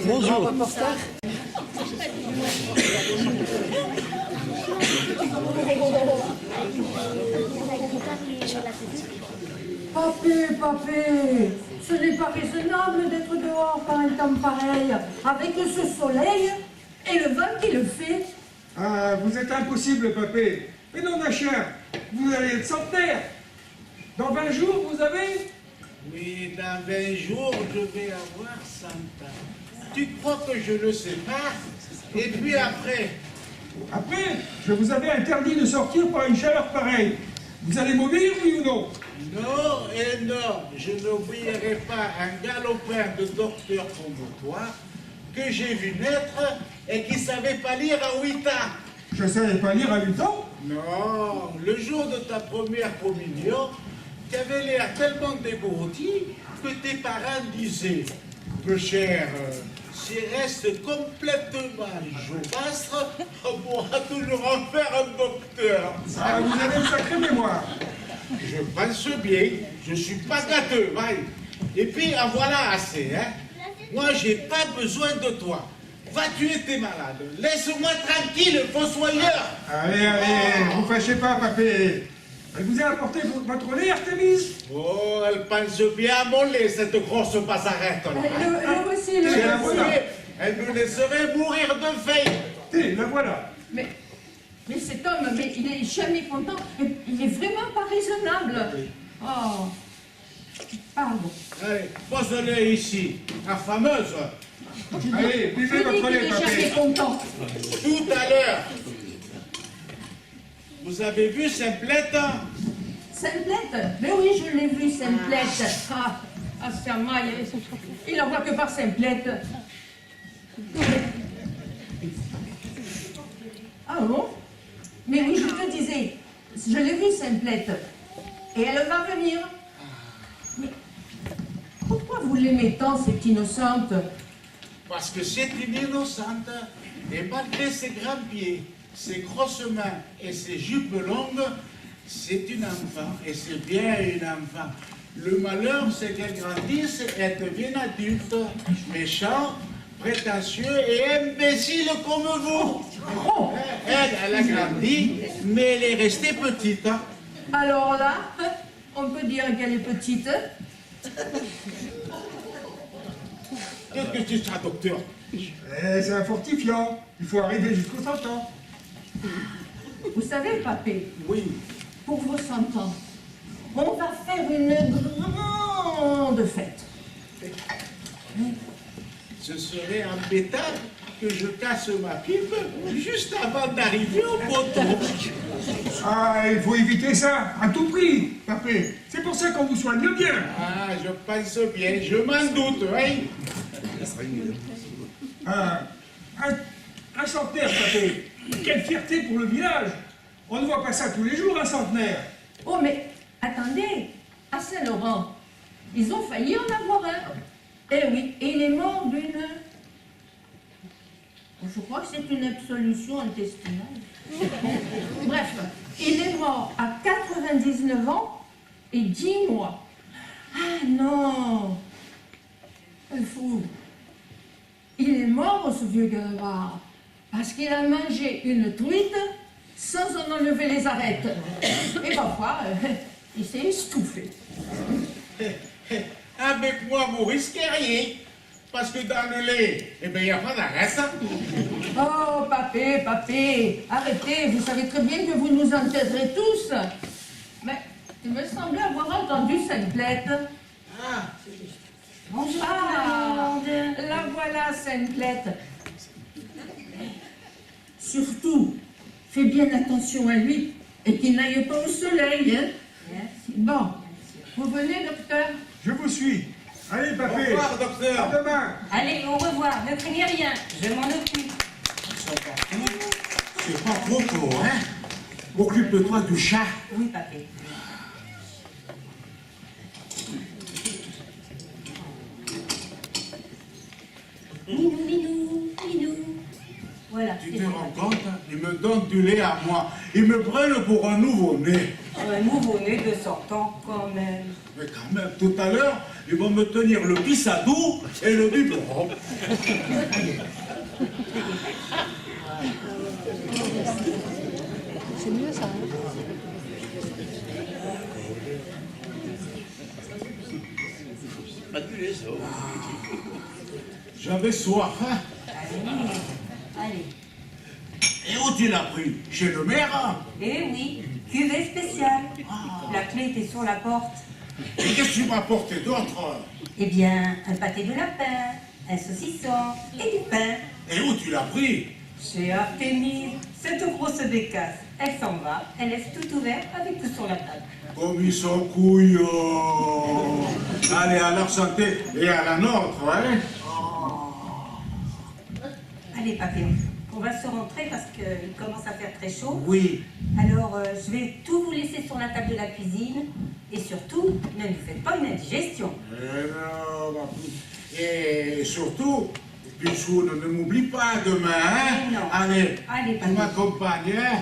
Bonjour. Papé, ce n'est pas raisonnable d'être dehors par un temps pareil, avec ce soleil et le vent qui le fait. Ah, vous êtes impossible, papé. Mais non, ma chère, vous allez être centenaire. Dans 20 jours, vous avez... Oui, dans 20 jours, je vais avoir 100 ans. Tu crois que je ne sais pas? Et puis après? Après, je vous avais interdit de sortir par une chaleur pareille. Vous allez m'obéir, oui ou non? Non et non, je n'oublierai pas un galopin de docteur comme toi, que j'ai vu naître et qui ne savait pas lire à 8 ans. Je ne savais pas lire à 8 ans? Non, le jour de ta première communion, tu avais l'air tellement dégourdi que tes parents disaient, peu cher, s'il reste complètement jaunâtre, on pourra toujours en faire un docteur. Ah, vous avez une sacrée mémoire. Je pense bien, je suis pas gâteux, vaille. Et puis, en voilà assez, hein. Moi, j'ai pas besoin de toi. Va tuer tes malades. Laisse-moi tranquille, fossoyeur. Allez, vous fâchez pas, papé. Elle vous a apporté votre lait, Artémise? Oh, elle pense bien à mon lait, cette grosse bazarette. Le voici, le C'est la voici. voilà. Elle me laisserait mourir de faim. Tiens, la voilà. Mais cet homme, mais il est jamais content. Il est vraiment pas raisonnable. Oh, pardon. Allez, pose-le ici, la fameuse. Allez, buvez Je dis votre qu'il lait, est jamais papé. content. Tout à l'heure. Vous avez vu Simplette? Simplette? Mais oui, je l'ai vu, Simplette. Ah, c'est un maille. Il n'en voit que par Simplette. Ah bon? Mais oui, je te disais, je l'ai vue, Simplette. Et elle va venir. Mais pourquoi vous l'aimez tant, cette innocente? Parce que c'est une innocente. Et malgré ses grands pieds, ses grosses mains et ses jupes longues, c'est une enfant. Et c'est bien une enfant. Le malheur, c'est qu'elle grandisse et devienne adulte, méchant, prétentieux et imbécile comme vous. Oh, Elle a grandi, mais elle est restée petite. Hein. alors là, on peut dire qu'elle est petite. Qu'est-ce que tu seras, docteur? C'est un fortifiant. Il faut arriver jusqu'aux 100 ans. Vous savez, papé, Oui. pour vos 100 ans, on va faire une grande fête. Ce serait embêtant que je casse ma pipe juste avant d'arriver au poteau. Ah, il faut éviter ça, à tout prix, papé. C'est pour ça qu'on vous soigne bien. Ah, je pense bien, je m'en doute, hein. Un centenaire, papé. Quelle fierté pour le village. On ne voit pas ça tous les jours, un centenaire. Oh, mais attendez, à Saint-Laurent, ils ont failli en avoir un. Eh oui, et il est mort d'une... Je crois que c'est une absolution intestinale. Bref, il est mort à 99 ans et 10 mois. Ah non, il faut... Il est mort, ce vieux gars, parce qu'il a mangé une truite sans en enlever les arêtes. Et parfois, il s'est estouffé. Avec moi, vous risquez rien. Parce que dans le lait, eh bien, il n'y a pas d'arrêt. Oh, papé, arrêtez, vous savez très bien que vous nous enterrez tous. Mais il me semblait avoir entendu Simplette. Ah, Bonjour, la voilà, Simplette. Surtout, fais bien attention à lui et qu'il n'aille pas au soleil. Hein? Merci. Bon, vous venez, docteur? Je vous suis. Allez, au papé. revoir, À docteur. demain. Allez, au revoir, ne craignez rien, je m'en occupe. C'est pas trop tôt, hein. Occupe-toi du chat. Oui, papé. Minou. Voilà. Tu c'est te bon. rends compte? Il me donne du lait à moi. Il me prenne pour un nouveau-né. Un nouveau-né de 100 ans, quand même. Mais quand même, tout à l'heure, ils vont me tenir le pissadou et le biberon. C'est mieux ça. J'avais soif, hein? Allez. Et où tu l'as pris? Chez le maire, hein? Eh oui, cuvée spéciale. La clé était sur la porte. Et qu'est-ce que tu m'as apporté d'autre? Eh bien, un pâté de lapin, un saucisson et du pain. Et où tu l'as pris? Chez Artémise, cette grosse bécasse. Elle s'en va, elle laisse tout ouvert avec tout sur la table. Comme ils sont couillons. Allez, à leur santé et à la nôtre, hein? Allez, papillon, on va se rentrer parce qu'il commence à faire très chaud. Oui. Alors, je vais tout vous laisser sur la table de la cuisine. Et surtout, ne nous faites pas une indigestion. Non, ma petite. Et surtout, Pichou, ne m'oublie pas demain, hein? Mais non. Allez, Allez, tu papillon. m'accompagnes, hein?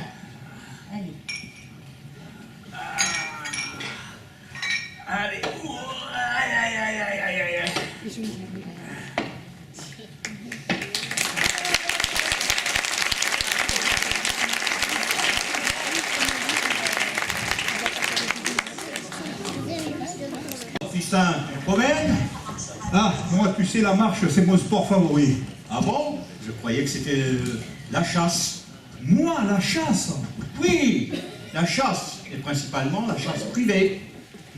Allez. Allez. Ouh, aïe, aïe, aïe, aïe, aïe, aïe, aïe. Fistin, tu te promènes? Ah, moi, tu sais, la marche, c'est mon sport favori. Ah bon? Je croyais que c'était la chasse. Moi, la chasse? Oui, la chasse, et principalement la chasse privée.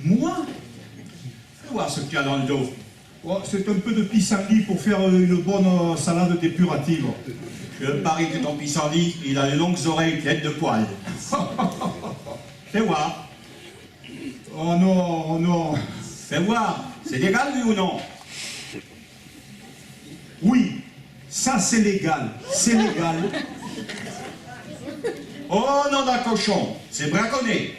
Moi? Fais voir ce qu'il y a dans le dos. Oh, c'est un peu de pissenlit pour faire une bonne salade dépurative. Je parie que ton pissenlit, il a les longues oreilles pleines de poils. Fais voir. Oh non, oh non. Fais voir. C'est légal, oui ou non? Oui, ça c'est légal. C'est légal. Oh non d'un cochon, c'est braconné.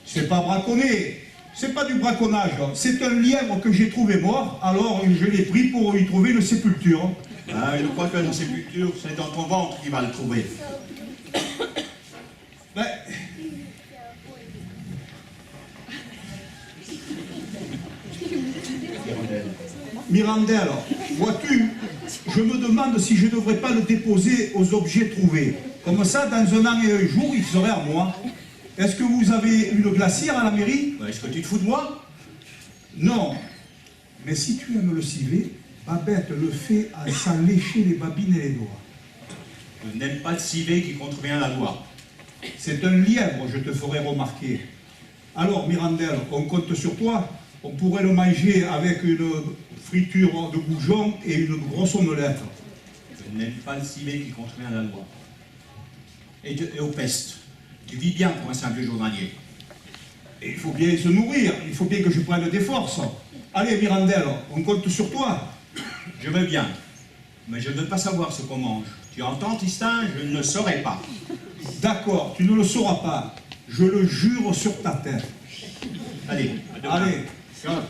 C'est pas braconné. C'est pas du braconnage. C'est un lièvre que j'ai trouvé mort, alors je l'ai pris pour y trouver une sépulture. Ah, je crois que la sépulture, c'est dans ton ventre qu'il va le trouver. Ben, Mirandel, vois-tu, je me demande si je ne devrais pas le déposer aux objets trouvés. Comme ça, dans un an et un jour, il serait à moi. Est-ce que vous avez une glacière à la mairie? Est-ce que tu te fous de moi? Non. Mais si tu aimes le civet, Babette le fait à s'en lécher les babines et les doigts. Je n'aime pas le civet qui contrevient à la loi. C'est un lièvre, je te ferai remarquer. Alors, Mirandel, on compte sur toi. On pourrait le manger avec une friture de goujons et une grosse omelette. Je n'aime pas le civet qui contrevient à la loi. Et aux pestes. Tu vis bien pour un simple journalier. Et il faut bien se nourrir, il faut bien que je prenne des forces. Allez, Mirandel, on compte sur toi. Je veux bien, mais je ne veux pas savoir ce qu'on mange. Tu entends, Tistin? Je ne le saurais pas. D'accord, tu ne le sauras pas. Je le jure sur ta tête. Allez, à demain. Allez. Ciao.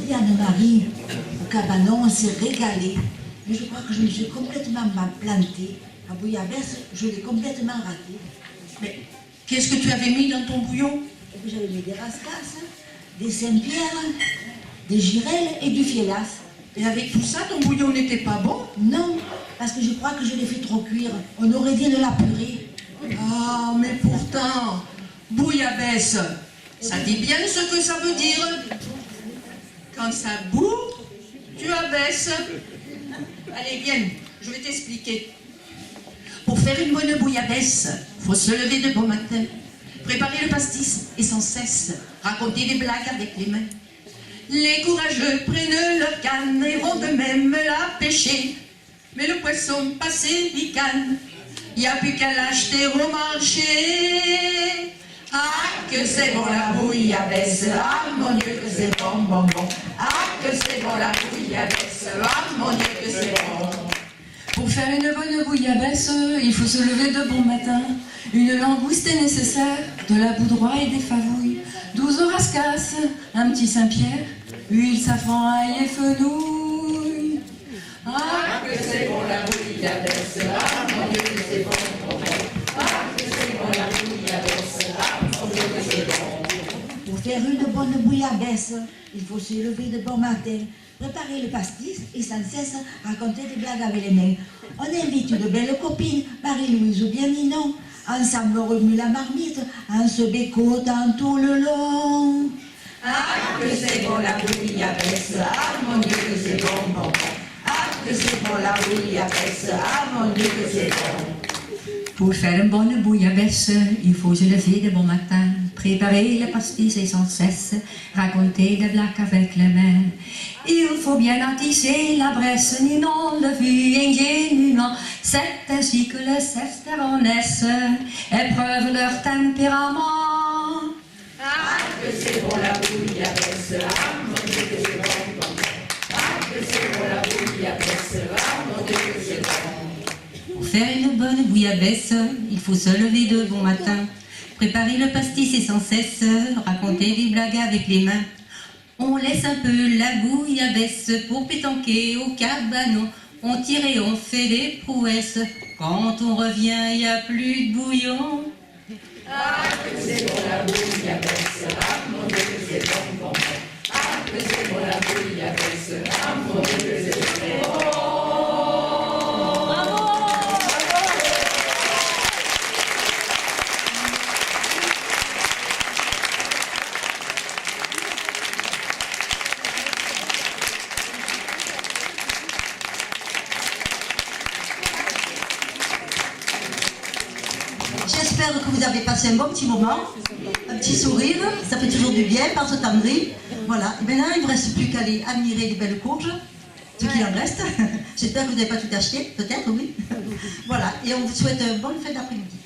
dit à Anne-Marie, au cabanon, on s'est régalé. Mais je crois que je me suis complètement plantée. La bouillabaisse, je l'ai complètement ratée. Mais qu'est-ce que tu avais mis dans ton bouillon? Et puis j'avais mis des rascasses, des Saint-Pierre, des girelles et du fielas. Et avec tout ça, ton bouillon n'était pas bon? Non, parce que je crois que je l'ai fait trop cuire. On aurait dit de la purée. Ah, mais pourtant, bouillabaisse, ça dit bien ce que ça veut dire. Quand ça bout, tu abaisses. Allez, viens, je vais t'expliquer. Pour faire une bonne bouillabaisse, faut se lever de bon matin, préparer le pastis et sans cesse raconter des blagues avec les mains. Les courageux prennent leur canne et vont de même la pêcher. Mais le poisson passé ricane, il n'y a plus qu'à l'acheter au marché. Ah, que c'est bon la bouillabaisse, ah mon Dieu que c'est bon, bon, bon. Ah, que c'est bon la bouillabaisse, ah mon Dieu que c'est bon. Pour faire une bonne bouillabaisse, il faut se lever de bon matin. Une langouste est nécessaire, de la boudroie et des favouilles, 12 rascasses, un petit Saint-Pierre, huile, safran, ail et fenouil. Ah, que c'est bon la bouillabaisse, ah mon Dieu que c'est bon, bon, bon. Ah, que c'est bon la bouillabaisse, ah mon Dieu que c'est bon. Pour faire une bonne bouillabaisse, il faut se lever de bon matin, préparer le pastis et sans cesse raconter des blagues avec les mains. On invite une belle copine, Marie-Louise ou bien Ninon. Ensemble on remue la marmite en se bécotant tout le long. Ah, que c'est bon la bouillabaisse, ah mon Dieu que c'est bon, bon, bon. Ah, que c'est bon la bouillabaisse, ah mon Dieu que c'est bon. Pour faire une bonne bouillabaisse, il faut se lever de bon matin, préparer le pastis et sans cesse raconter des blagues avec les mains. Il faut bien attiser la braise, ninon, le vue ingénuement. C'est ainsi que les sesterons naissent, épreuve leur tempérament. Ah, que c'est bon la bouillabaisse, ah mon Dieu que c'est bon, bon, bon. Ah, que c'est bon la bouillabaisse, ah mon Dieu que c'est bon. Pour faire une bonne bouillabaisse, il faut se lever de bon matin, préparer le pastis et sans cesse raconter des blagues avec les mains. On laisse un peu la bouillabaisse pour pétanquer au cabanon. On tire et on fait des prouesses. Quand on revient, il n'y a plus de bouillon. Ah, que c'est bon la bouillabaisse, ah mon Dieu que c'est bon, bon, bon. Ah, que c'est bon la bouillabaisse, ah mon Dieu que c'est bon. J'espère que vous avez passé un bon petit moment, un petit sourire, ça fait toujours du bien, par ce tendri. Voilà, et maintenant il ne vous reste plus qu'à aller admirer les belles courges, ce qu'il en reste. J'espère que vous n'avez pas tout acheté, peut-être, oui. Voilà, et on vous souhaite une bonne fin d'après-midi.